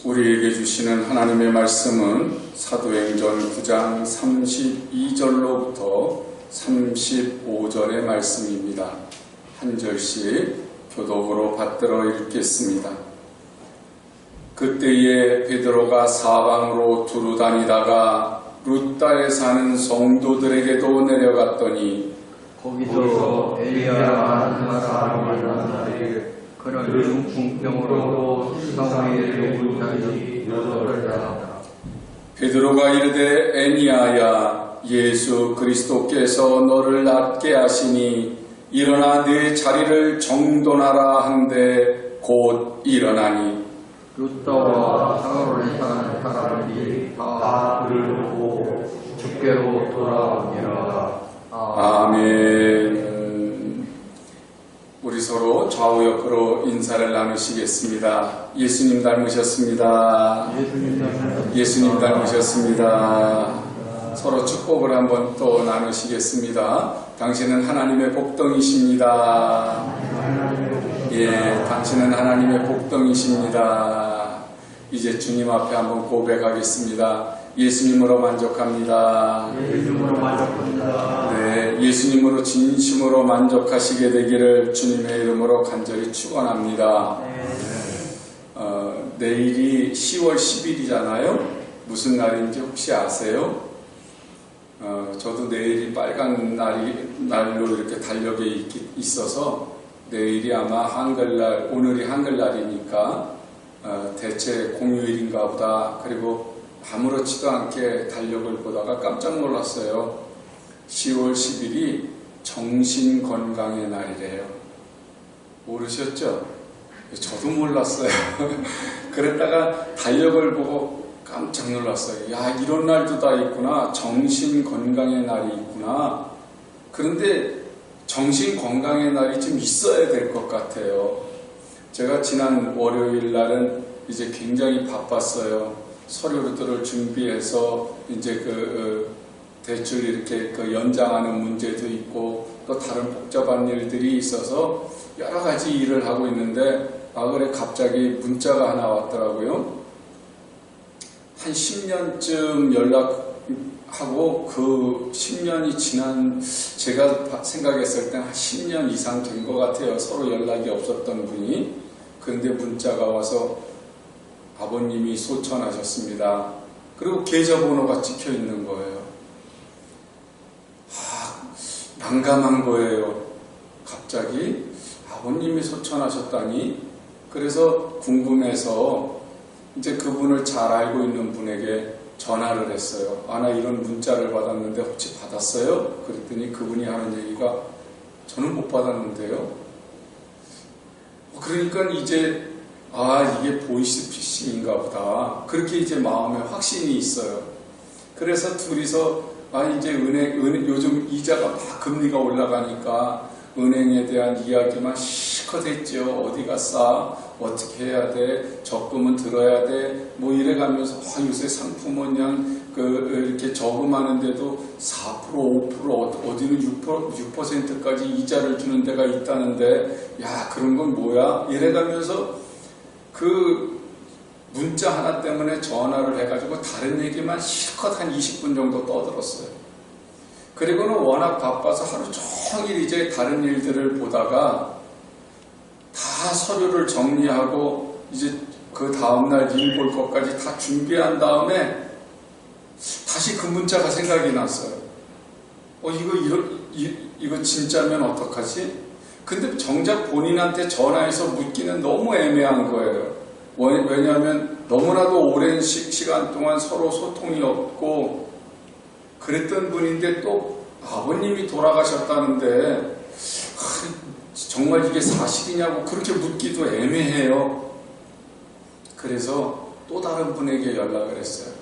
우리에게 주시는 하나님의 말씀은 사도행전 9장 32절로부터 35절의 말씀입니다. 한 절씩 교독으로 받들어 읽겠습니다. 그때에 베드로가 사방으로 두루 다니다가 루다에 사는 성도들에게도 내려갔더니 거기서 엘리야라는 사람을 만나되 그는 중풍병으로 사울의 욕을 자기 여덟을 낳았다. 베드로가 이르되 에니야야 예수 그리스도께서 너를 낫게 하시니 일어나 네 자리를 정돈하라 한데 곧 일어나니 루다와 사울에 사는 사람들이 다 그를 보고 주께로 돌아오니라. 아멘. 우리 서로 좌우 옆으로 인사를 나누시겠습니다. 예수님 닮으셨습니다. 예수님 닮으셨습니다. 서로 축복을 한번 또 나누시겠습니다. 당신은 하나님의 복덩이십니다. 예, 당신은 하나님의 복덩이십니다. 이제 주님 앞에 한번 고백하겠습니다. 예수님으로 만족합니다. 예수님으로 만족합니다. 네, 예수님으로 진심으로 만족하시게 되기를 주님의 이름으로 간절히 축원합니다. 내일이 10월 10일이잖아요. 무슨 날인지 혹시 아세요? 저도 내일이 빨간 날로 이렇게 달력에 있어서 내일이 아마 한글날, 오늘이 한글날이니까 대체 공휴일인가 보다. 그리고 아무렇지도 않게 달력을 보다가 깜짝 놀랐어요. 10월 10일이 정신건강의 날이래요. 모르셨죠? 저도 몰랐어요. 그랬다가 달력을 보고 깜짝 놀랐어요. 야, 이런 날도 다 있구나. 정신건강의 날이 있구나. 그런데 정신건강의 날이 좀 있어야 될 것 같아요. 제가 지난 월요일 날은 이제 굉장히 바빴어요. 서류들을 준비해서 이제 대출 이렇게 연장하는 문제도 있고 또 다른 복잡한 일들이 있어서 여러 가지 일을 하고 있는데 그래 갑자기 문자가 하나 왔더라고요. 한 10년쯤 연락하고 그 10년이 지난 제가 생각했을 때 한 10년 이상 된 것 같아요. 서로 연락이 없었던 분이. 그런데 문자가 와서 아버님이 소천하셨습니다. 그리고 계좌번호가 찍혀 있는 거예요. 난감한 거예요. 갑자기 아버님이 소천하셨다니. 그래서 궁금해서 이제 그분을 잘 알고 있는 분에게 전화를 했어요. 나 이런 문자를 받았는데 혹시 받았어요? 그랬더니 그분이 하는 얘기가 저는 못 받았는데요. 그러니까 이제 이게 보이스피싱인가 보다. 그렇게 이제 마음에 확신이 있어요. 그래서 둘이서 이제 요즘 이자가 막 금리가 올라가니까 은행에 대한 이야기만 실컷 했죠. 어디가 싸? 어떻게 해야 돼? 적금은 들어야 돼? 뭐 이래가면서 요새 상품은 그냥 이렇게 저금하는데도 4%, 5%, 어디는 6%까지 이자를 주는 데가 있다는데 야, 그런 건 뭐야? 이래가면서 그 문자 하나 때문에 전화를 해가지고 다른 얘기만 실컷 한 20분 정도 떠들었어요. 그리고는 워낙 바빠서 하루 종일 이제 다른 일들을 보다가 다 서류를 정리하고 이제 그 다음날 일 볼 것까지 다 준비한 다음에 다시 그 문자가 생각이 났어요. 이거 진짜면 어떡하지? 근데 정작 본인한테 전화해서 묻기는 너무 애매한 거예요. 왜냐하면 너무나도 오랜 시간 동안 서로 소통이 없고 그랬던 분인데 또 아버님이 돌아가셨다는데 정말 이게 사실이냐고 그렇게 묻기도 애매해요. 그래서 또 다른 분에게 연락을 했어요.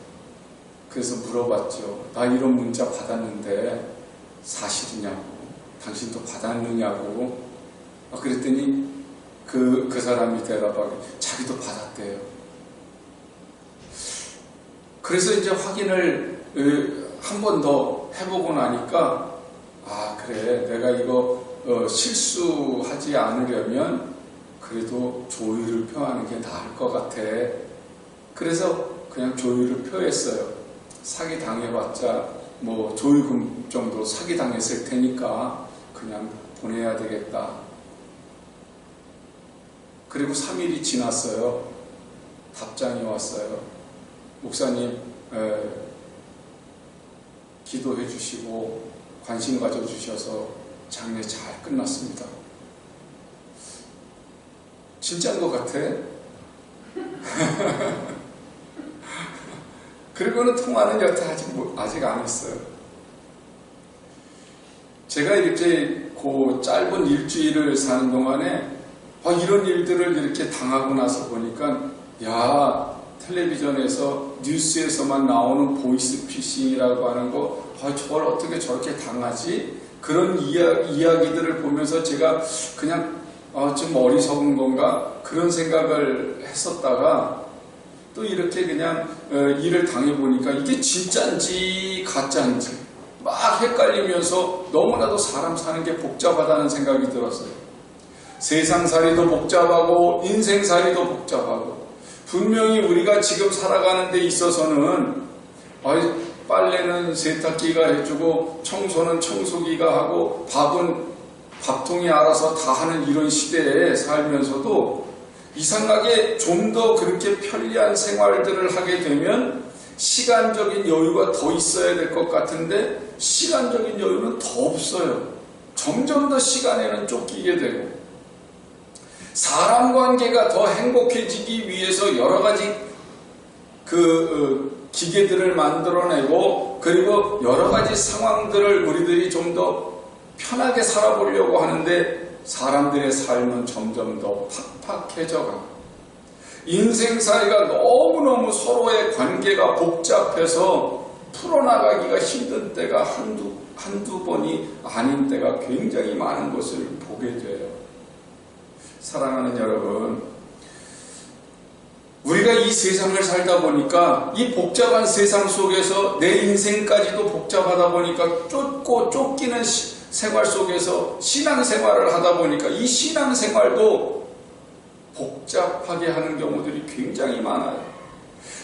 그래서 물어봤죠. 나 이런 문자 받았는데 사실이냐고, 당신도 받았느냐고. 그랬더니 그 사람이 대답하기 자기도 받았대요. 그래서 이제 확인을 한 번 더 해보고 나니까 그래, 내가 이거 실수하지 않으려면 그래도 조의를 표하는 게 나을 것 같아. 그래서 그냥 조의를 표했어요. 사기 당해봤자 뭐 조의금 정도 사기 당했을 테니까 그냥 보내야 되겠다. 그리고 3일이 지났어요. 답장이 왔어요. 목사님, 기도해 주시고 관심 가져 주셔서 장례 잘 끝났습니다. 진짜인 것 같아. 그리고는 통화는 여태 아직 안 했어요. 제가 이렇게 그 짧은 일주일을 사는 동안에 이런 일들을 이렇게 당하고 나서 보니까 야, 텔레비전에서 뉴스에서만 나오는 보이스피싱이라고 하는 거 저걸 어떻게 저렇게 당하지? 그런 이야기들을 보면서 제가 그냥 좀 어리석은 건가? 그런 생각을 했었다가 또 이렇게 그냥 일을 당해보니까 이게 진짜인지 가짜인지 막 헷갈리면서 너무나도 사람 사는 게 복잡하다는 생각이 들었어요. 세상살이도 복잡하고 인생살이도 복잡하고 분명히 우리가 지금 살아가는 데 있어서는 빨래는 세탁기가 해주고 청소는 청소기가 하고 밥은 밥통이 알아서 다 하는 이런 시대에 살면서도 이상하게 좀 더 그렇게 편리한 생활들을 하게 되면 시간적인 여유가 더 있어야 될 것 같은데 시간적인 여유는 더 없어요. 점점 더 시간에는 쫓기게 되고 사람 관계가 더 행복해지기 위해서 여러 가지 기계들을 만들어내고 그리고 여러 가지 상황들을 우리들이 좀 더 편하게 살아보려고 하는데 사람들의 삶은 점점 더 팍팍해져가고 인생살이가 너무너무 서로의 관계가 복잡해서 풀어나가기가 힘든 때가 한두 번이 아닌 때가 굉장히 많은 것을 보게 돼요. 사랑하는 여러분, 우리가 이 세상을 살다 보니까 이 복잡한 세상 속에서 내 인생까지도 복잡하다 보니까 쫓고 쫓기는 생활 속에서 신앙생활을 하다 보니까 이 신앙생활도 복잡하게 하는 경우들이 굉장히 많아요.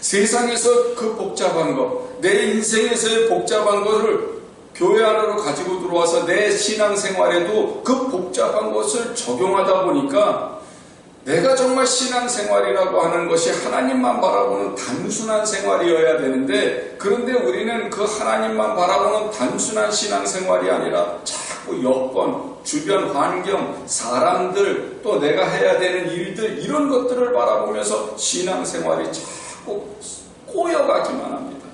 세상에서 그 복잡한 것, 내 인생에서의 복잡한 것을 교회 안으로 가지고 들어와서 내 신앙생활에도 그 복잡한 것을 적용하다 보니까 내가 정말 신앙생활이라고 하는 것이 하나님만 바라보는 단순한 생활이어야 되는데 그런데 우리는 그 하나님만 바라보는 단순한 신앙생활이 아니라 자꾸 여건, 주변 환경, 사람들, 또 내가 해야 되는 일들 이런 것들을 바라보면서 신앙생활이 자꾸 꼬여가기만 합니다.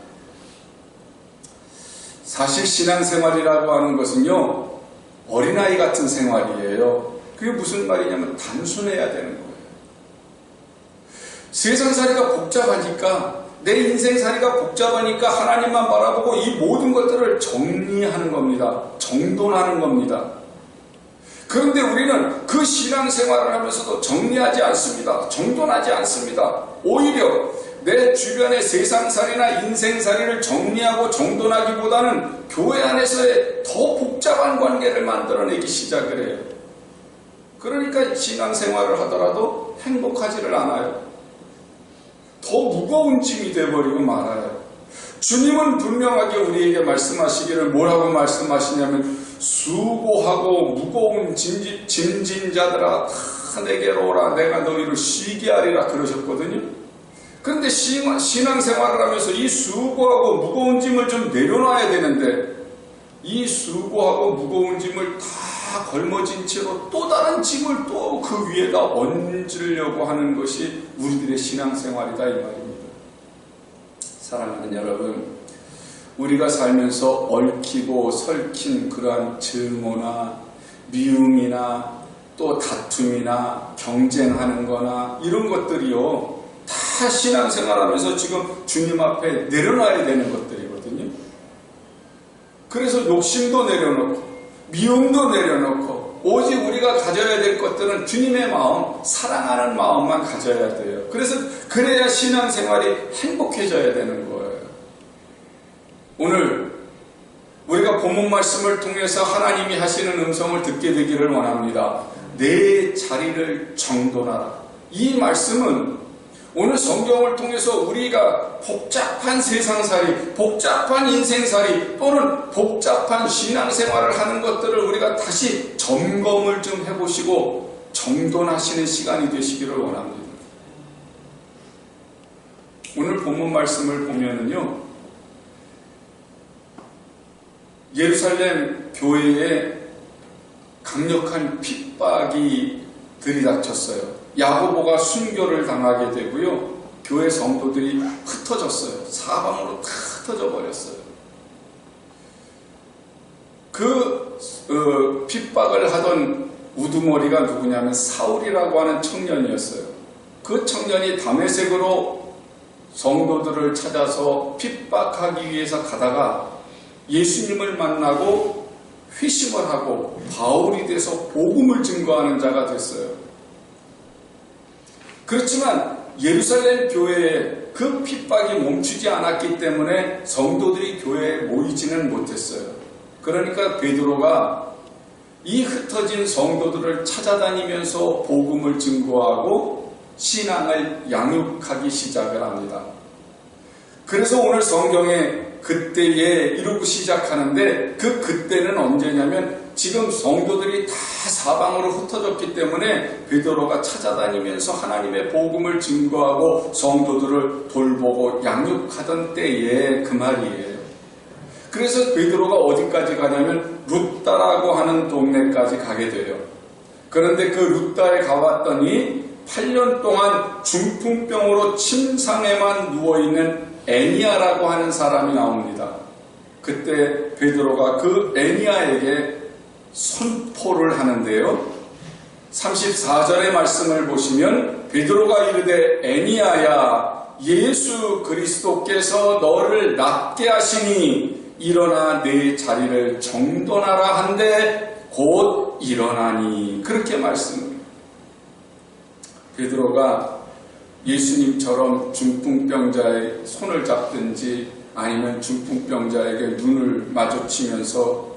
사실 신앙생활이라고 하는 것은요 어린아이 같은 생활이에요. 그게 무슨 말이냐면 단순해야 되는 거예요. 세상살이가 복잡하니까 내 인생살이가 복잡하니까 하나님만 바라보고 이 모든 것들을 정리하는 겁니다. 정돈하는 겁니다. 그런데 우리는 그 신앙생활을 하면서도 정리하지 않습니다. 정돈하지 않습니다. 오히려 내 주변의 세상살이나 인생살이를 정리하고 정돈하기보다는 교회 안에서의 더 복잡한 관계를 만들어내기 시작을 해요. 그러니까 신앙생활을 하더라도 행복하지를 않아요. 더 무거운 짐이 되어버리고 말아요. 주님은 분명하게 우리에게 말씀하시기를 뭐라고 말씀하시냐면 수고하고 무거운 짐진자들아 다 내게로 오라 내가 너희를 쉬게 하리라 그러셨거든요. 그런데 신앙생활을 하면서 이 수고하고 무거운 짐을 좀 내려놔야 되는데 이 수고하고 무거운 짐을 다 걸머진 채로 또 다른 짐을 또 그 위에다 얹으려고 하는 것이 우리들의 신앙생활이다 이 말입니다. 사랑하는 여러분, 우리가 살면서 얽히고 설킨 그러한 증오나 미움이나 또 다툼이나 경쟁하는 거나 이런 것들이요 다 신앙생활하면서 지금 주님 앞에 내려놔야 되는 것들이거든요. 그래서 욕심도 내려놓고 미움도 내려놓고 오직 우리가 가져야 될 것들은 주님의 마음, 사랑하는 마음만 가져야 돼요. 그래야 신앙생활이 행복해져야 되는 거예요. 오늘 우리가 본문 말씀을 통해서 하나님이 하시는 음성을 듣게 되기를 원합니다. 내 자리를 정돈하라. 이 말씀은 오늘 성경을 통해서 우리가 복잡한 세상살이, 복잡한 인생살이 또는 복잡한 신앙생활을 하는 것들을 우리가 다시 점검을 좀 해보시고 정돈하시는 시간이 되시기를 원합니다. 오늘 본문 말씀을 보면은요, 예루살렘 교회에 강력한 핍박이 들이닥쳤어요. 야고보가 순교를 당하게 되고요. 교회 성도들이 흩어졌어요. 사방으로 다 흩어져 버렸어요. 그 핍박을 하던 우두머리가 누구냐면 사울이라고 하는 청년이었어요. 그 청년이 다메섹으로 성도들을 찾아서 핍박하기 위해서 가다가 예수님을 만나고 회심을 하고 바울이 돼서 복음을 증거하는 자가 됐어요. 그렇지만 예루살렘 교회에 그 핍박이 멈추지 않았기 때문에 성도들이 교회에 모이지는 못했어요. 그러니까 베드로가 이 흩어진 성도들을 찾아다니면서 복음을 증거하고 신앙을 양육하기 시작을 합니다. 그래서 오늘 성경에 그때에 이루고 시작하는데 그 그때는 언제냐면 지금 성도들이 다 사방으로 흩어졌기 때문에 베드로가 찾아다니면서 하나님의 복음을 증거하고 성도들을 돌보고 양육하던 때에 그 말이에요. 그래서 베드로가 어디까지 가냐면 루다라고 하는 동네까지 가게 돼요. 그런데 그 루다에 가봤더니 8년 동안 중풍병으로 침상에만 누워있는 애니아라고 하는 사람이 나옵니다. 그때 베드로가 그 애니아에게 선포를 하는데요. 34절의 말씀을 보시면 베드로가 이르되 애니아야 예수 그리스도께서 너를 낫게 하시니 일어나 내 자리를 정돈하라 한데 곧 일어나니 그렇게 말씀을 베드로가 예수님처럼 중풍병자의 손을 잡든지 아니면 중풍병자에게 눈을 마주치면서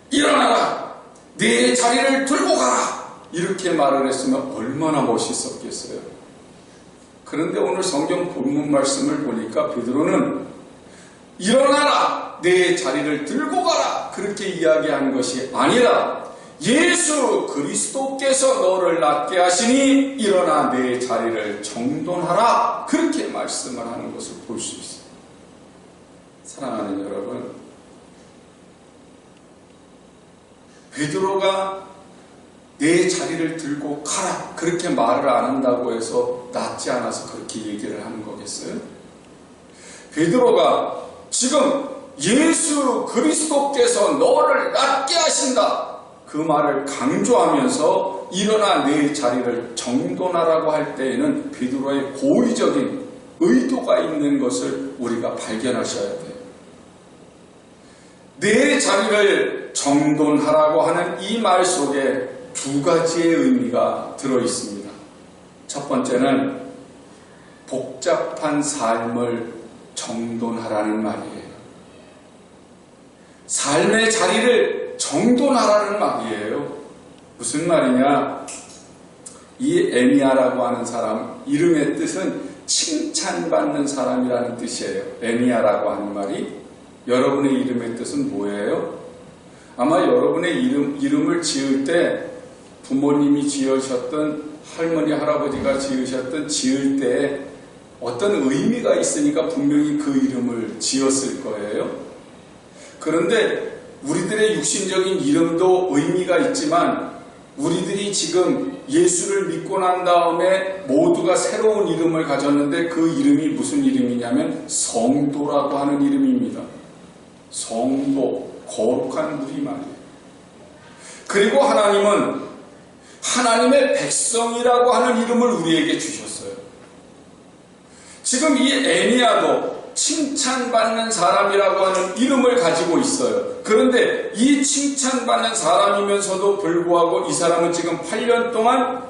일어나라! 내 자리를 들고 가라! 이렇게 말을 했으면 얼마나 멋있었겠어요. 그런데 오늘 성경 본문 말씀을 보니까 베드로는 일어나라! 내 자리를 들고 가라! 그렇게 이야기하는 것이 아니라 예수 그리스도께서 너를 낫게 하시니 일어나 내 자리를 정돈하라 그렇게 말씀을 하는 것을 볼 수 있어요. 사랑하는 여러분, 베드로가 내 자리를 들고 가라 그렇게 말을 안 한다고 해서 낫지 않아서 그렇게 얘기를 하는 거겠어요? 베드로가 지금 예수 그리스도께서 너를 낫게 하신다 그 말을 강조하면서 일어나 내 자리를 정돈하라고 할 때에는 베드로의 고의적인 의도가 있는 것을 우리가 발견하셔야 돼요. 내 자리를 정돈하라고 하는 이 말 속에 두 가지의 의미가 들어 있습니다. 첫 번째는 복잡한 삶을 정돈하라는 말이에요. 삶의 자리를 정돈하라는 말이에요. 무슨 말이냐? 이 에니아라고 하는 사람 이름의 뜻은 칭찬받는 사람이라는 뜻이에요. 에니아라고 하는 말이 여러분의 이름의 뜻은 뭐예요? 아마 여러분의 이름을 지을 때 부모님이 지으셨던 할머니 할아버지가 지을 때 어떤 의미가 있으니까 분명히 그 이름을 지었을 거예요. 그런데 우리들의 육신적인 이름도 의미가 있지만 우리들이 지금 예수를 믿고 난 다음에 모두가 새로운 이름을 가졌는데 그 이름이 무슨 이름이냐면 성도라고 하는 이름입니다. 성도, 거룩한 무리 말이에요. 그리고 하나님은 하나님의 백성이라고 하는 이름을 우리에게 주셨어요. 지금 이 에니아도 칭찬받는 사람이라고 하는 이름을 가지고 있어요. 그런데 이 칭찬받는 사람이면서도 불구하고 이 사람은 지금 8년 동안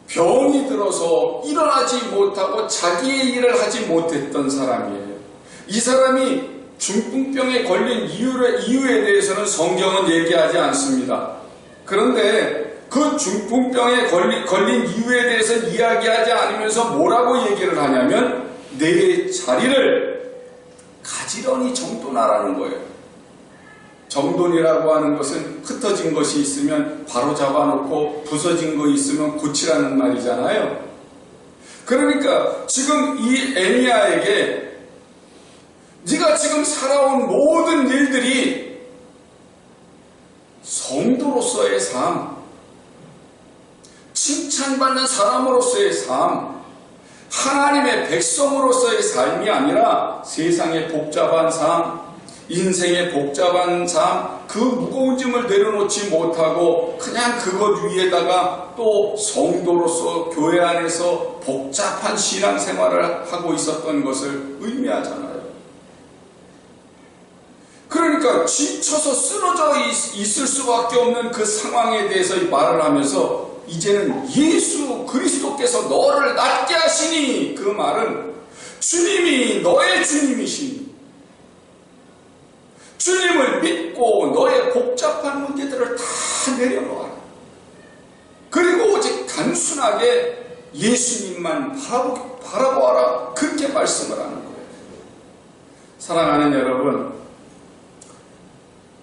병이 들어서 일어나지 못하고 자기의 일을 하지 못했던 사람이에요. 이 사람이 중풍병에 걸린 이유에 대해서는 성경은 얘기하지 않습니다. 그런데 그 중풍병에 걸린 이유에 대해서 이야기하지 않으면서 뭐라고 얘기를 하냐면 내 자리를 가지런히 정돈하라는 거예요. 정돈이라고 하는 것은 흩어진 것이 있으면 바로 잡아놓고 부서진 거 있으면 고치라는 말이잖아요. 그러니까 지금 이 에니야에게 네가 지금 살아온 모든 일들이 성도로서의 삶, 칭찬받는 사람으로서의 삶, 하나님의 백성으로서의 삶이 아니라 세상의 복잡한 삶, 인생의 복잡한 삶, 그 무거운 짐을 내려놓지 못하고 그냥 그것 위에다가 또 성도로서 교회 안에서 복잡한 신앙생활을 하고 있었던 것을 의미하잖아요. 그러니까 지쳐서 쓰러져 있을 수밖에 없는 그 상황에 대해서 말을 하면서 이제는 예수 그리스도께서 너를 낫게 하시니, 그 말은 주님이 너의 주님이시니 주님을 믿고 너의 복잡한 문제들을 다 내려놓아라. 그리고 오직 단순하게 예수님만 바라보아라. 그렇게 말씀을 하는 거예요. 사랑하는 여러분,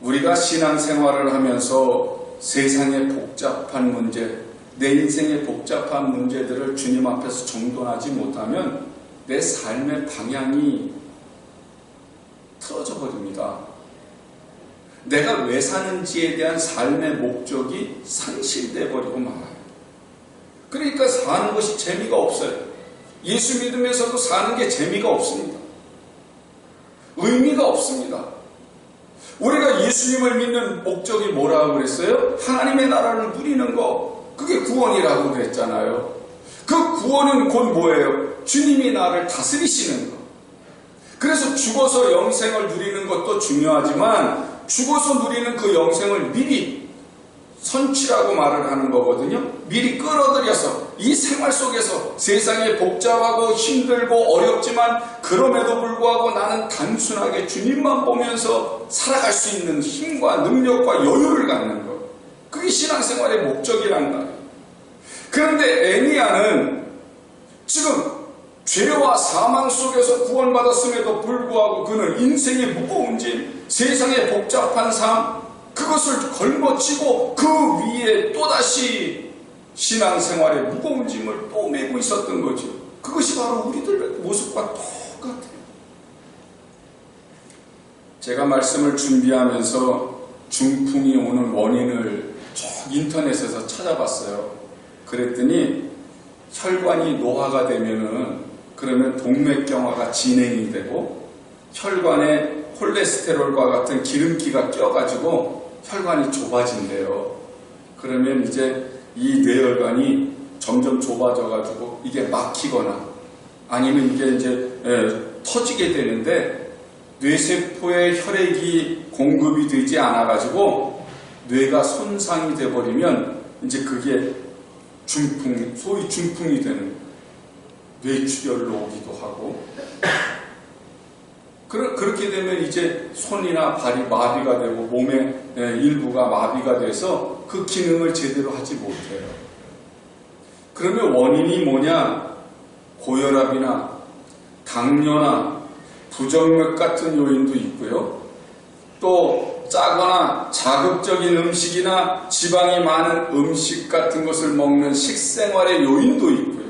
우리가 신앙생활을 하면서 세상의 복잡한 문제, 내 인생의 복잡한 문제들을 주님 앞에서 정돈하지 못하면 내 삶의 방향이 틀어져 버립니다. 내가 왜 사는지에 대한 삶의 목적이 상실돼 버리고 말아요. 그러니까 사는 것이 재미가 없어요. 예수 믿으면서도 사는 게 재미가 없습니다. 의미가 없습니다. 우리가 예수님을 믿는 목적이 뭐라고 그랬어요? 하나님의 나라를 누리는 거, 그게 구원이라고 그랬잖아요. 그 구원은 곧 뭐예요? 주님이 나를 다스리시는 거. 그래서 죽어서 영생을 누리는 것도 중요하지만 죽어서 누리는 그 영생을 미리 선취라고 말을 하는 거거든요. 미리 끌어들여서 이 생활 속에서 세상이 복잡하고 힘들고 어렵지만 그럼에도 불구하고 나는 단순하게 주님만 보면서 살아갈 수 있는 힘과 능력과 여유를 갖는 것. 그게 신앙생활의 목적이란 말이에요. 그런데 에니야는 지금 죄와 사망 속에서 구원받았음에도 불구하고 그는 인생의 무거운 짐, 세상의 복잡한 삶, 그것을 걸머치고 그 위에 또다시 신앙생활의 무거운 짐을 또 메고 있었던 거죠. 그것이 바로 우리들의 모습과 똑같아요. 제가 말씀을 준비하면서 중풍이 오는 원인을 쭉 인터넷에서 찾아봤어요. 그랬더니 혈관이 노화가 되면은 그러면 동맥경화가 진행이 되고 혈관에 콜레스테롤과 같은 기름기가 껴가지고 혈관이 좁아진대요. 그러면 이제 이 뇌혈관이 점점 좁아져가지고 이게 막히거나 아니면 이게 이제 터지게 되는데 뇌세포에 혈액이 공급이 되지 않아가지고 뇌가 손상이 돼버리면 이제 그게 중풍, 소위 중풍이 되는 뇌출혈로 오기도 하고 그렇게 되면 이제 손이나 발이 마비가 되고 몸의 일부가 마비가 돼서 그 기능을 제대로 하지 못해요. 그러면 원인이 뭐냐? 고혈압이나 당뇨나 부정맥 같은 요인도 있고요. 또 짜거나 자극적인 음식이나 지방이 많은 음식 같은 것을 먹는 식생활의 요인도 있고요.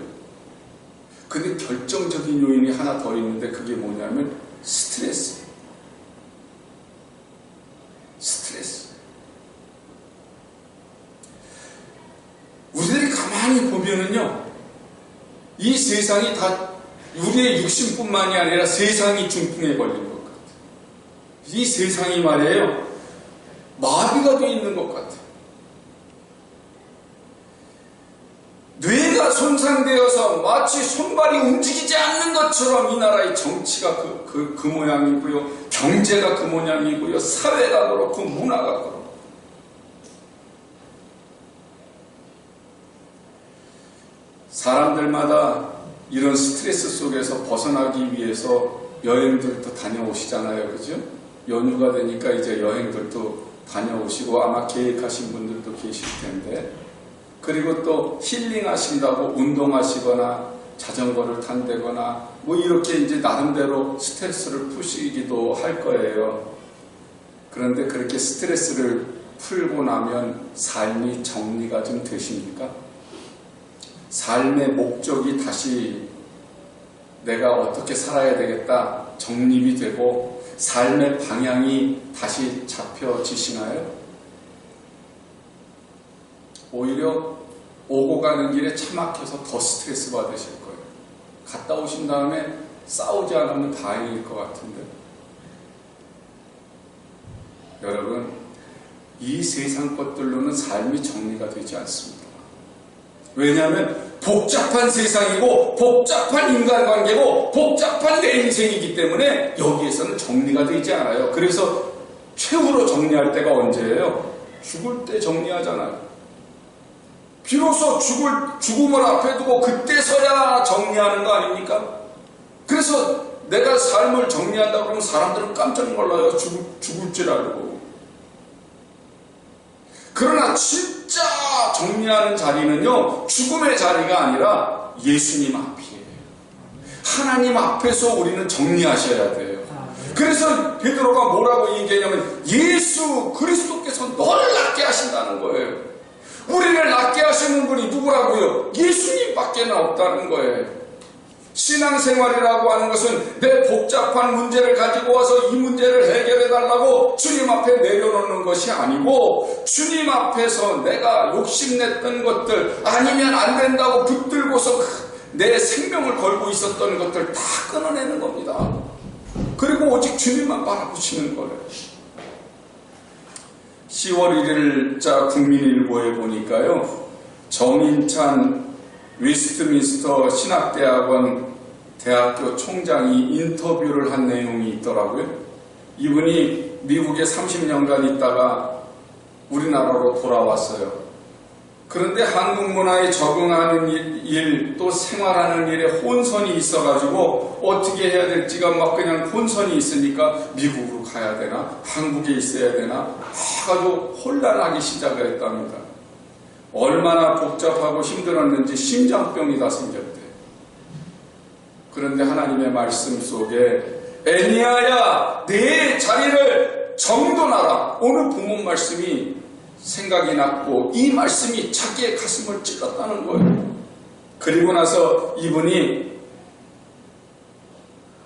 근데 결정적인 요인이 하나 더 있는데 그게 뭐냐면 스트레스. 우리들이 가만히 보면은요, 이 세상이 다 우리의 육신뿐만이 아니라 세상이 중풍에 걸린 것 같아요. 이 세상이 말이에요, 마비가 되어 있는 것 같아요. 뇌가 손상되어서 마치 손발이 움직이지 않는 것처럼 이 나라의 정치가 그 모양이고요, 경제가 그 모양이고요, 사회가 그렇고 문화가 그렇고. 사람들마다 이런 스트레스 속에서 벗어나기 위해서 여행들도 다녀오시잖아요. 그죠? 연휴가 되니까 이제 여행들도 다녀오시고 아마 계획하신 분들도 계실 텐데 그리고 또 힐링하신다고 운동하시거나 자전거를 탄다거나 뭐 이렇게 이제 나름대로 스트레스를 푸시기도 할 거예요. 그런데 그렇게 스트레스를 풀고 나면 삶이 정리가 좀 되십니까? 삶의 목적이 다시 내가 어떻게 살아야 되겠다 정립이 되고 삶의 방향이 다시 잡혀지시나요? 오히려 오고 가는 길에 차 막혀서 더 스트레스 받으실 거예요. 갔다 오신 다음에 싸우지 않으면 다행일 것 같은데. 여러분, 이 세상 것들로는 삶이 정리가 되지 않습니다. 왜냐하면 복잡한 세상이고 복잡한 인간관계고 복잡한 내 인생이기 때문에 여기에서는 정리가 되지 않아요. 그래서 최후로 정리할 때가 언제예요? 죽을 때 정리하잖아요. 비로소 죽음을 앞에 두고 그때서야 정리하는 거 아닙니까? 그래서 내가 삶을 정리한다 그러면 사람들은 깜짝 놀라요. 죽을 줄 알고. 그러나 진짜 정리하는 자리는요, 죽음의 자리가 아니라 예수님 앞이에요. 하나님 앞에서 우리는 정리하셔야 돼요. 그래서 베드로가 뭐라고 얘기하냐면 예수 그리스도께서 너를 낫게 하신다는 거예요. 우리를 낫게 하시는 분이 누구라고요? 예수님밖에 없다는 거예요. 신앙생활이라고 하는 것은 내 복잡한 문제를 가지고 와서 이 문제를 해결해 달라고 주님 앞에 내려놓는 것이 아니고 주님 앞에서 내가 욕심냈던 것들 아니면 안 된다고 붙들고서 내 생명을 걸고 있었던 것들 다 끊어내는 겁니다. 그리고 오직 주님만 바라보시는 거예요. 10월 1일자 국민일보에 보니까요, 정인찬 웨스트민스터 신학대학원 대학교 총장이 인터뷰를 한 내용이 있더라고요. 이분이 미국에 30년간 있다가 우리나라로 돌아왔어요. 그런데 한국 문화에 적응하는 일, 또 생활하는 일에 혼선이 있어가지고 어떻게 해야 될지가 막 그냥 혼선이 있으니까 미국으로 가야 되나 한국에 있어야 되나 아주 혼란하기 시작을 했답니다. 얼마나 복잡하고 힘들었는지 심장병이 다 생겼대. 그런데 하나님의 말씀 속에 애니아야 내 자리를 정돈하라. 오늘 본문 말씀이 생각이 났고 이 말씀이 자기의 가슴을 찔렀다는 거예요. 그리고 나서 이분이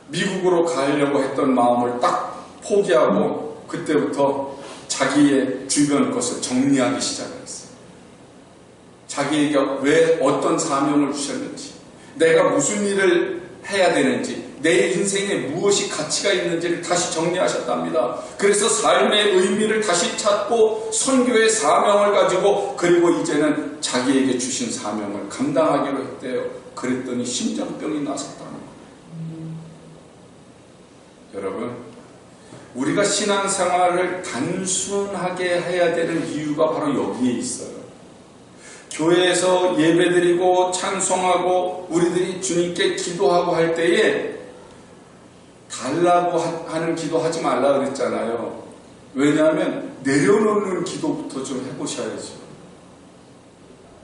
미국으로 가려고 했던 마음을 딱 포기하고 그때부터 자기의 주변 것을 정리하기 시작했어요. 자기에게 왜 어떤 사명을 주셨는지, 내가 무슨 일을 해야 되는지, 내 인생에 무엇이 가치가 있는지를 다시 정리하셨답니다. 그래서 삶의 의미를 다시 찾고 선교의 사명을 가지고 그리고 이제는 자기에게 주신 사명을 감당하기로 했대요. 그랬더니 심장병이 나섰다는 거예요. 여러분, 우리가 신앙생활을 단순하게 해야 되는 이유가 바로 여기에 있어요. 교회에서 예배드리고 찬송하고 우리들이 주님께 기도하고 할 때에 달라고 하는 기도하지 말라 그랬잖아요. 왜냐하면 내려놓는 기도부터 좀 해보셔야죠.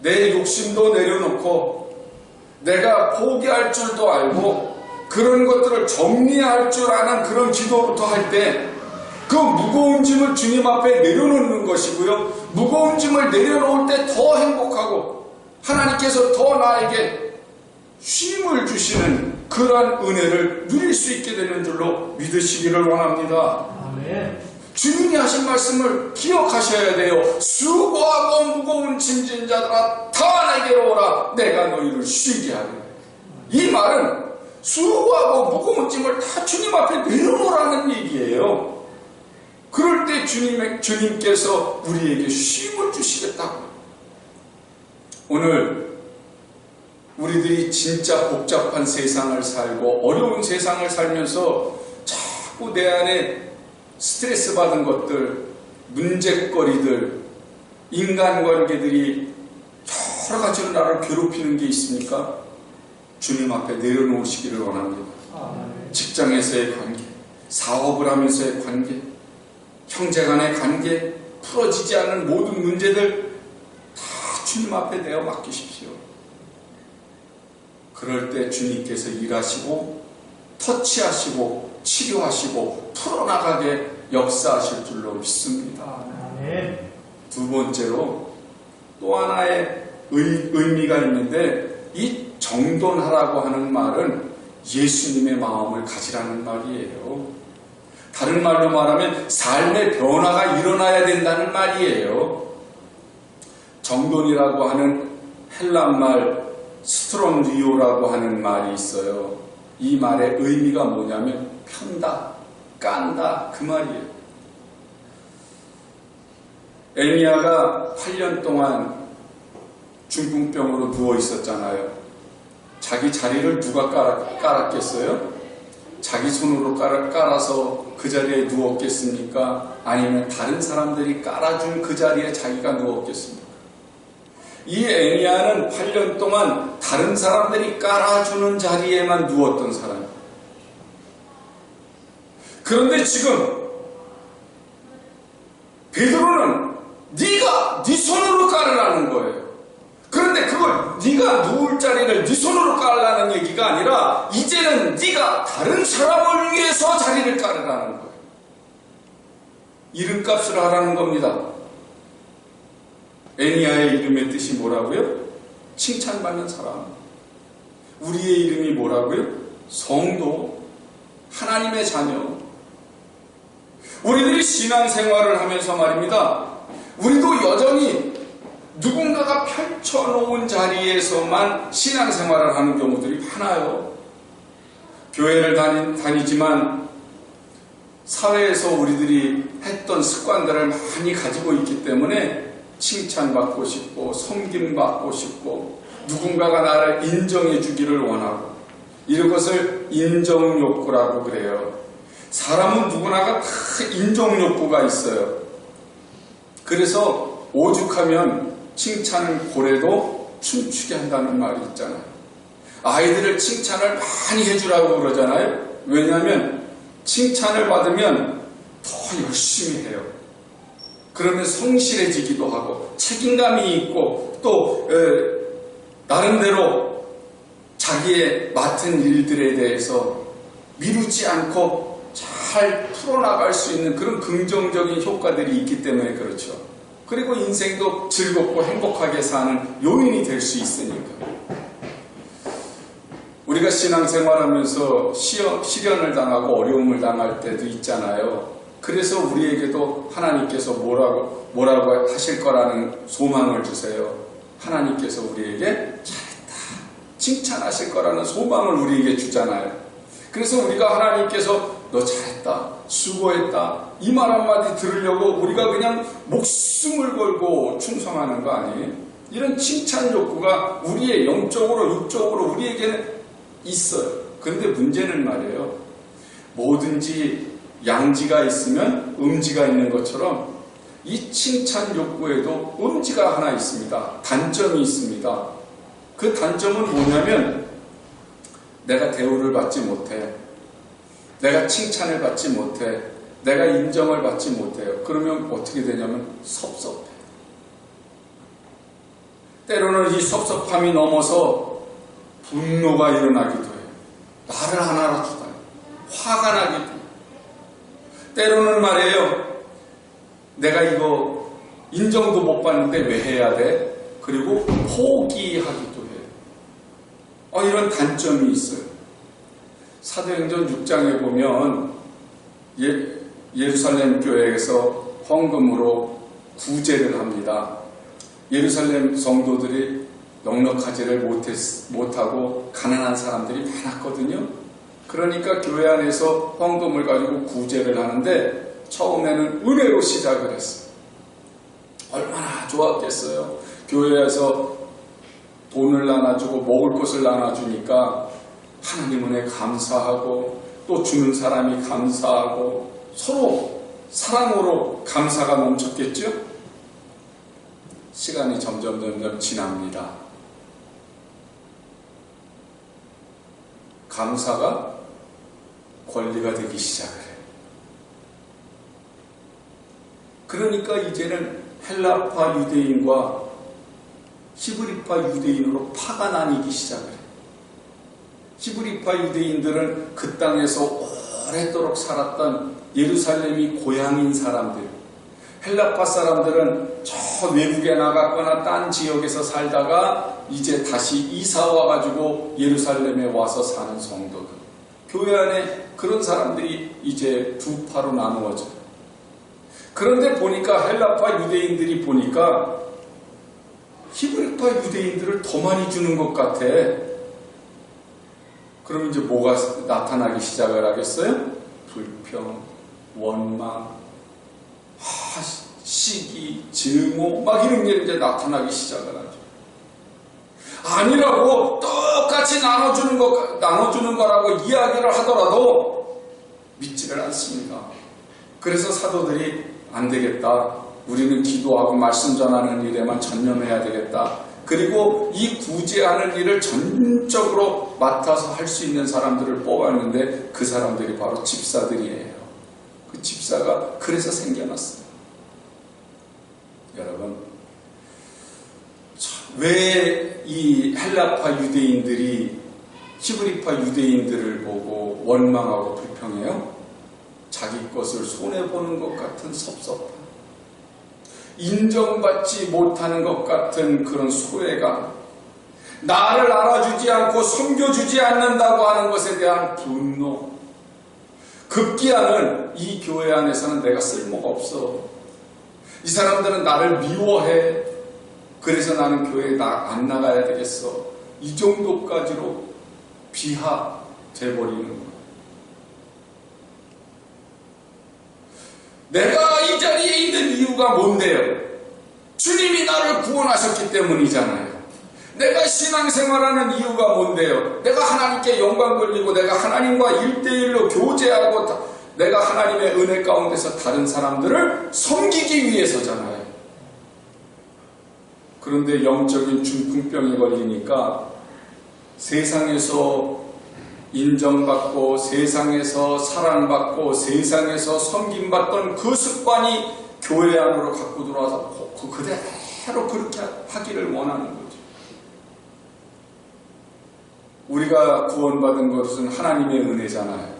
내 욕심도 내려놓고 내가 포기할 줄도 알고 그런 것들을 정리할 줄 아는 그런 기도부터 할 때 그 무거운 짐을 주님 앞에 내려놓는 것이고요. 무거운 짐을 내려놓을 때 더 행복하고 하나님께서 더 나에게 쉼을 주시는 그러한 은혜를 누릴 수 있게 되는 줄로 믿으시기를 원합니다. 아멘. 주님이 하신 말씀을 기억하셔야 돼요. 수고하고 무거운 짐진 자들아 다 내게로 오라 내가 너희를 쉬게 하리라. 이 말은 수고하고 무거운 짐을 다 주님 앞에 내려놓으라는 얘기예요. 그럴 때 주님께서 우리에게 쉼을 주시겠다고. 오늘 우리들이 진짜 복잡한 세상을 살고 어려운 세상을 살면서 자꾸 내 안에 스트레스 받은 것들, 문제거리들, 인간관계들이 여러 가지로 나를 괴롭히는 게 있습니까? 주님 앞에 내려놓으시기를 원합니다. 직장에서의 관계, 사업을 하면서의 관계, 형제간의 관계, 풀어지지 않은 모든 문제들 다 주님 앞에 내어 맡기십시오. 그럴 때 주님께서 일하시고 터치하시고 치료하시고 풀어나가게 역사하실 줄로 믿습니다. 두 번째로 또 하나의 의미가 있는데, 이 정돈하라고 하는 말은 예수님의 마음을 가지라는 말이에요. 다른 말로 말하면 삶의 변화가 일어나야 된다는 말이에요. 정돈이라고 하는 헬란말 스트롬리오라고 하는 말이 있어요. 이 말의 의미가 뭐냐면 편다, 깐다, 그 말이에요. 엘미야가 8년 동안 중풍병으로 누워 있었잖아요. 자기 자리를 누가 깔았겠어요? 자기 손으로 깔아서 그 자리에 누웠겠습니까? 아니면 다른 사람들이 깔아준 그 자리에 자기가 누웠겠습니까? 이 엘미야는 8년 동안 다른 사람들이 깔아주는 자리에만 누웠던 사람이에요. 그런데 지금 베드로는 네가 네 손으로 깔으라는 거예요. 그런데 그걸 네가 누울 자리를 네 손으로 깔라는 얘기가 아니라 이제는 네가 다른 사람을 위해서 자리를 깔으라는 거예요. 이름값을 하라는 겁니다. 엘미야의 이름의 뜻이 뭐라고요? 칭찬받는 사람. 우리의 이름이 뭐라고요? 성도, 하나님의 자녀. 우리들이 신앙생활을 하면서 말입니다. 우리도 여전히 누군가가 펼쳐놓은 자리에서만 신앙생활을 하는 경우들이 많아요. 교회를 다니지만 사회에서 우리들이 했던 습관들을 많이 가지고 있기 때문에 칭찬받고 싶고 섬김받고 싶고 누군가가 나를 인정해 주기를 원하고, 이런 것을 인정욕구라고 그래요. 사람은 누구나가 다 인정욕구가 있어요. 그래서 오죽하면 칭찬은 고래도 춤추게 한다는 말이 있잖아요. 아이들을 칭찬을 많이 해주라고 그러잖아요. 왜냐하면 칭찬을 받으면 더 열심히 해요. 그러면 성실해지기도 하고 책임감이 있고 또 나름대로 자기의 맡은 일들에 대해서 미루지 않고 잘 풀어나갈 수 있는 그런 긍정적인 효과들이 있기 때문에 그렇죠. 그리고 인생도 즐겁고 행복하게 사는 요인이 될 수 있으니까. 우리가 신앙생활하면서 시련을 당하고 어려움을 당할 때도 있잖아요. 그래서 우리에게도 하나님께서 뭐라고 하실 거라는 소망을 주세요. 하나님께서 우리에게 잘했다, 칭찬하실 거라는 소망을 우리에게 주잖아요. 그래서 우리가 하나님께서 너 잘했다, 수고했다, 이 말 한마디 들으려고 우리가 그냥 목숨을 걸고 충성하는 거 아니에요? 이런 칭찬 욕구가 우리의 영적으로 육적으로 우리에게는 있어요. 그런데 문제는 말이에요. 뭐든지 양지가 있으면 음지가 있는 것처럼 이 칭찬 욕구에도 음지가 하나 있습니다. 단점이 있습니다. 그 단점은 뭐냐면 내가 대우를 받지 못해, 내가 칭찬을 받지 못해, 내가 인정을 받지 못해요. 그러면 어떻게 되냐면 섭섭해. 때로는 이 섭섭함이 넘어서 분노가 일어나기도 해요. 나를 안 알아주다니 화가 나기도 해요. 때로는 말이에요. 내가 이거 인정도 못 받는데 왜 해야 돼? 그리고 포기하기도 해요. 이런 단점이 있어요. 사도행전 6장에 보면 예루살렘 교회에서 헌금으로 구제를 합니다. 예루살렘 성도들이 넉넉하지를 못하고 가난한 사람들이 많았거든요. 그러니까 교회 안에서 헌금을 가지고 구제를 하는데 처음에는 은혜로 시작을 했어요. 얼마나 좋았겠어요. 교회에서 돈을 나눠주고 먹을 것을 나눠주니까 하나님 은혜 감사하고 또 주는 사람이 감사하고 서로 사랑으로 감사가 멈췄겠죠? 시간이 점점 지납니다. 감사가 권리가 되기 시작을 해요. 그러니까 이제는 헬라파 유대인과 히브리파 유대인으로 파가 나뉘기 시작을 해요. 히브리파 유대인들은 그 땅에서 오래도록 살았던 예루살렘이 고향인 사람들, 헬라파 사람들은 저 외국에 나갔거나 딴 지역에서 살다가 이제 다시 이사 와가지고 예루살렘에 와서 사는 성도들, 교회 안에 그런 사람들이 이제 두 파로 나누어져요. 그런데 보니까 헬라파 유대인들이 보니까 히브리파 유대인들을 더 많이 주는 것 같아. 그럼 이제 뭐가 나타나기 시작을 하겠어요? 불평, 원망, 시기, 증오, 막 이런 게 이제 나타나기 시작을 하죠. 아니라고 똑같이 나눠주는 거라고 이야기를 하더라도 믿지를 않습니다. 그래서 사도들이 안 되겠다. 우리는 기도하고 말씀 전하는 일에만 전념해야 되겠다. 그리고 이 구제하는 일을 전적으로 맡아서 할 수 있는 사람들을 뽑았는데 그 사람들이 바로 집사들이에요. 그 집사가 그래서 생겨났어요. 여러분, 왜 이 헬라파 유대인들이 히브리파 유대인들을 보고 원망하고 불평해요? 자기 것을 손해보는 것 같은 섭섭함, 인정받지 못하는 것 같은 그런 소외감, 나를 알아주지 않고 섬겨주지 않는다고 하는 것에 대한 분노, 급기야는 이 교회 안에서는 내가 쓸모가 없어. 이 사람들은 나를 미워해. 그래서 나는 교회에 안 나가야 되겠어. 이 정도까지로 비하돼버리는 거야. 내가 이 자리에 있는 이유가 뭔데요? 주님이 나를 구원하셨기 때문이잖아요. 내가 신앙생활하는 이유가 뭔데요? 내가 하나님께 영광 돌리고 내가 하나님과 1대1로 교제하고 내가 하나님의 은혜 가운데서 다른 사람들을 섬기기 위해서잖아요. 그런데 영적인 중풍병이 걸리니까 세상에서 인정받고 세상에서 사랑받고 세상에서 섬김받던 그 습관이 교회 안으로 갖고 들어와서 그대로 그렇게 하기를 원하는 거죠. 우리가 구원받은 것은 하나님의 은혜잖아요.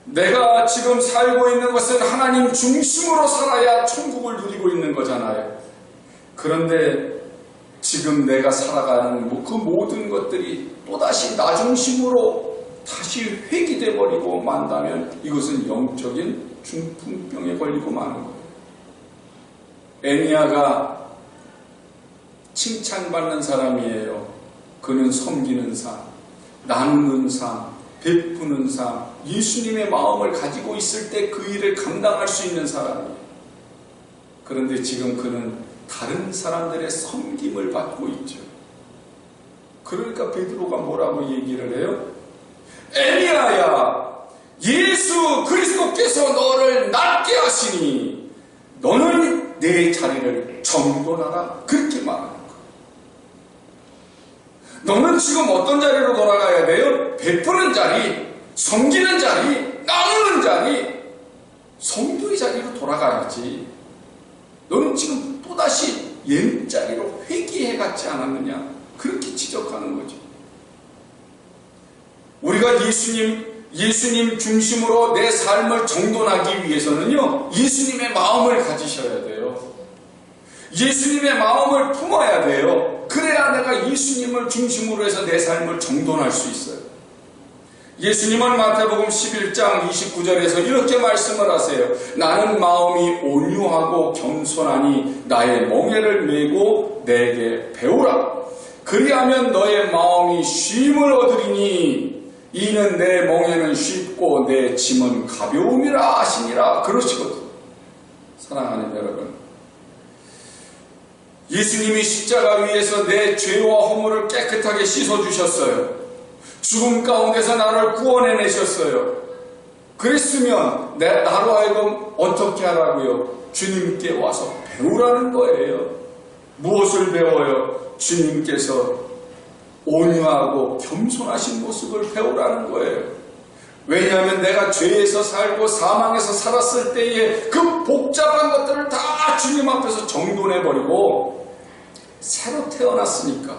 내가 지금 살고 있는 것은 하나님 중심으로 살아야 천국을 누리고 있는 거잖아요. 그런데 지금 내가 살아가는 그 모든 것들이 또다시 나 중심으로 다시 회귀돼 버리고 만다면 이것은 영적인 중풍병에 걸리고 마는 거예요. 에니야가 칭찬받는 사람이에요. 그는 섬기는 삶, 나누는 삶, 베푸는 삶, 예수님의 마음을 가지고 있을 때 그 일을 감당할 수 있는 사람이에요. 그런데 지금 그는 다른 사람들의 섬김을 받고 있죠. 그러니까 베드로가 뭐라고 얘기를 해요? 에리야야, 예수 그리스도께서 너를 낫게 하시니 너는 내 자리를 정돈하라. 그렇게 말하는 거예요. 너는 지금 어떤 자리로 돌아가야 돼요? 베푸는 자리, 섬기는 자리, 나누는 자리, 성도의 자리로 돌아가야지. 너는 지금 또다시 옛자리로 회귀해갔지 않았느냐? 그렇게 지적하는 거죠. 우리가 예수님 중심으로 내 삶을 정돈하기 위해서는요, 예수님의 마음을 가지셔야 돼요. 예수님의 마음을 품어야 돼요. 그래야 내가 예수님을 중심으로 해서 내 삶을 정돈할 수 있어요. 예수님은 마태복음 11장 29절에서 이렇게 말씀을 하세요. 나는 마음이 온유하고 겸손하니 나의 멍에를 메고 내게 배우라. 그리하면 너의 마음이 쉼을 얻으리니 이는 내 멍에는 쉽고 내 짐은 가벼움이라 하시니라. 그러시거든요. 사랑하는 여러분, 예수님이 십자가 위에서 내 죄와 허물을 깨끗하게 씻어주셨어요. 죽음 가운데서 나를 구원해내셨어요. 그랬으면 나로 하여금 어떻게 하라고요? 주님께 와서 배우라는 거예요. 무엇을 배워요? 주님께서 온유하고 겸손하신 모습을 배우라는 거예요. 왜냐하면 내가 죄에서 살고 사망에서 살았을 때에 그 복잡한 것들을 다 주님 앞에서 정돈해버리고 새로 태어났으니까,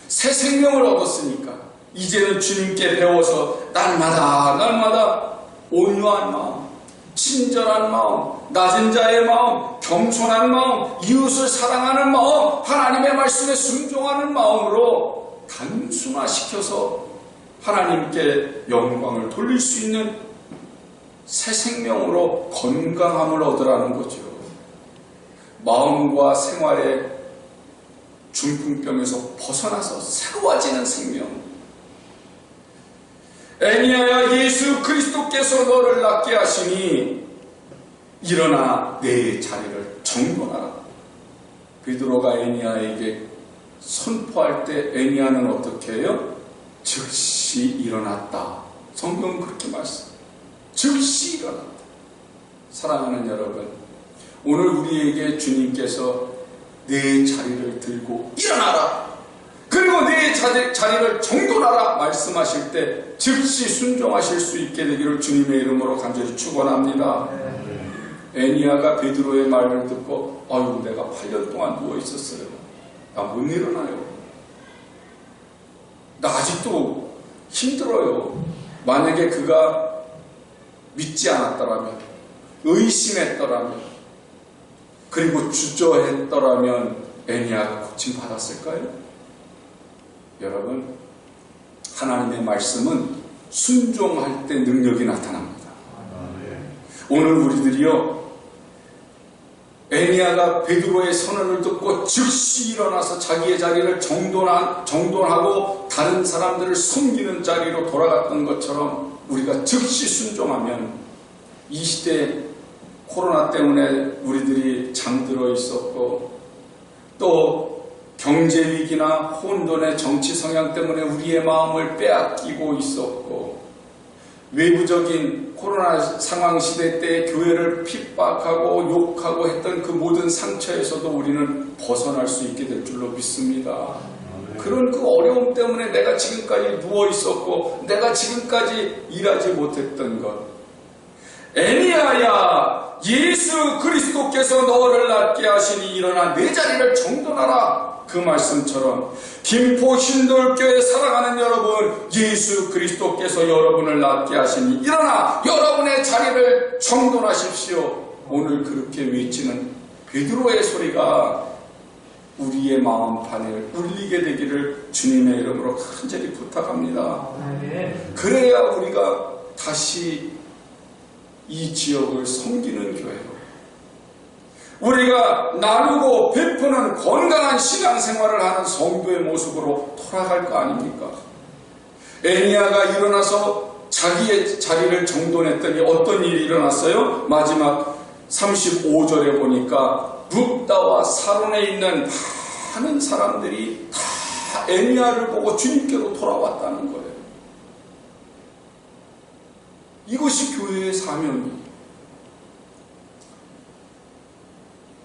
새 생명을 얻었으니까 이제는 주님께 배워서 날마다 온유한 마음, 친절한 마음, 낮은 자의 마음, 겸손한 마음, 이웃을 사랑하는 마음, 하나님의 말씀에 순종하는 마음으로 단순화시켜서 하나님께 영광을 돌릴 수 있는 새 생명으로 건강함을 얻으라는 거죠. 마음과 생활의 중풍병에서 벗어나서 새로워지는 생명. 애니야야, 예수 그리스도께서 너를 낫게 하시니 일어나 내 자리를 정돈하라. 베드로가 애니야에게 선포할 때 애니야는 어떻게 해요? 즉시 일어났다. 성경은 그렇게 말씀. 즉시 일어났다. 사랑하는 여러분, 오늘 우리에게 주님께서 내 자리를 들고 일어나라, 그리고 내 자리를 정돈하라 말씀하실 때 즉시 순종하실 수 있게 되기를 주님의 이름으로 간절히 축원합니다. 애니야가 베드로의 말을 듣고 아유, 내가 8년 동안 누워 있었어요. 나 못 일어나요. 나 아직도 힘들어요. 만약에 그가 믿지 않았더라면, 의심했더라면, 그리고 주저했더라면 애니야가 고침 받았을까요? 여러분, 하나님의 말씀은 순종할 때 능력이 나타납니다. 오늘 우리들이요, 애니야가 베드로의 선언을 듣고 즉시 일어나서 자기의 자리를 정돈하고 다른 사람들을 섬기는 자리로 돌아갔던 것처럼 우리가 즉시 순종하면 이 시대에 코로나 때문에 우리들이 잠들어 있었고, 또 경제위기나 혼돈의 정치 성향 때문에 우리의 마음을 빼앗기고 있었고, 외부적인 코로나 상황 시대 때 교회를 핍박하고 욕하고 했던 그 모든 상처에서도 우리는 벗어날 수 있게 될 줄로 믿습니다. 그런 그 어려움 때문에 내가 지금까지 누워 있었고, 내가 지금까지 일하지 못했던 것, 애니야야, 예수 그리스도께서 너를 낫게 하시니 일어나 내 자리를 정돈하라. 그 말씀처럼 김포 신돌교회 사랑하는 여러분, 예수 그리스도께서 여러분을 낫게 하시니 일어나 여러분의 자리를 정돈하십시오. 오늘 그렇게 외치는 베드로의 소리가 우리의 마음판에 울리게 되기를 주님의 이름으로 간절히 부탁합니다. 그래야 우리가 다시 이 지역을 섬기는 교회로, 우리가 나누고 베푸는 건강한 신앙생활을 하는 성도의 모습으로 돌아갈 거 아닙니까? 애니야가 일어나서 자기의 자리를 정돈했더니 어떤 일이 일어났어요? 마지막 35절에 보니까 룹다와 사론에 있는 많은 사람들이 다 애니야를 보고 주님께로 돌아왔다는 거예요. 이것이 교회의 사명이에요.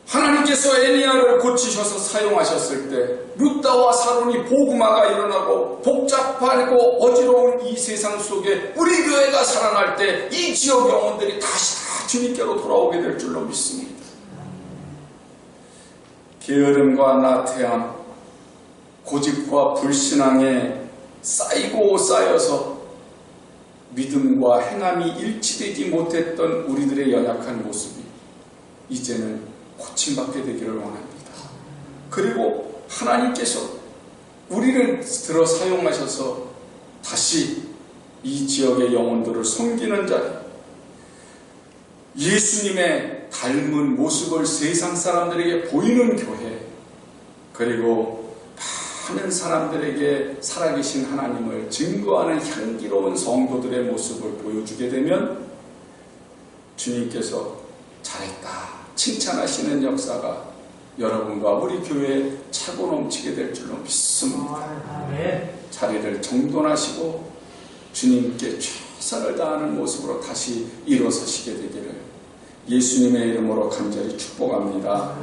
하나님께서 애니야를 고치셔서 사용하셨을 때 룻다와 사론이 복음화가 일어나고 복잡하고 어지러운 이 세상 속에 우리 교회가 살아날 때 이 지역 영혼들이 다시 다 주님께로 돌아오게 될 줄로 믿습니다. 게으름과 나태함, 고집과 불신앙에 쌓이고 쌓여서 믿음과 행함이 일치되지 못했던 우리들의 연약한 모습이 이제는 고침받게 되기를 원합니다. 그리고 하나님께서 우리를 들어 사용하셔서 다시 이 지역의 영혼들을 섬기는 자리, 예수님의 닮은 모습을 세상 사람들에게 보이는 교회, 그리고 많은 사람들에게 살아계신 하나님을 증거하는 향기로운 성도들의 모습을 보여주게 되면 주님께서 잘했다 칭찬하시는 역사가 여러분과 우리 교회에 차고 넘치게 될 줄로 믿습니다. 자리를 정돈하시고 주님께 최선을 다하는 모습으로 다시 일어서시게 되기를 예수님의 이름으로 간절히 축복합니다.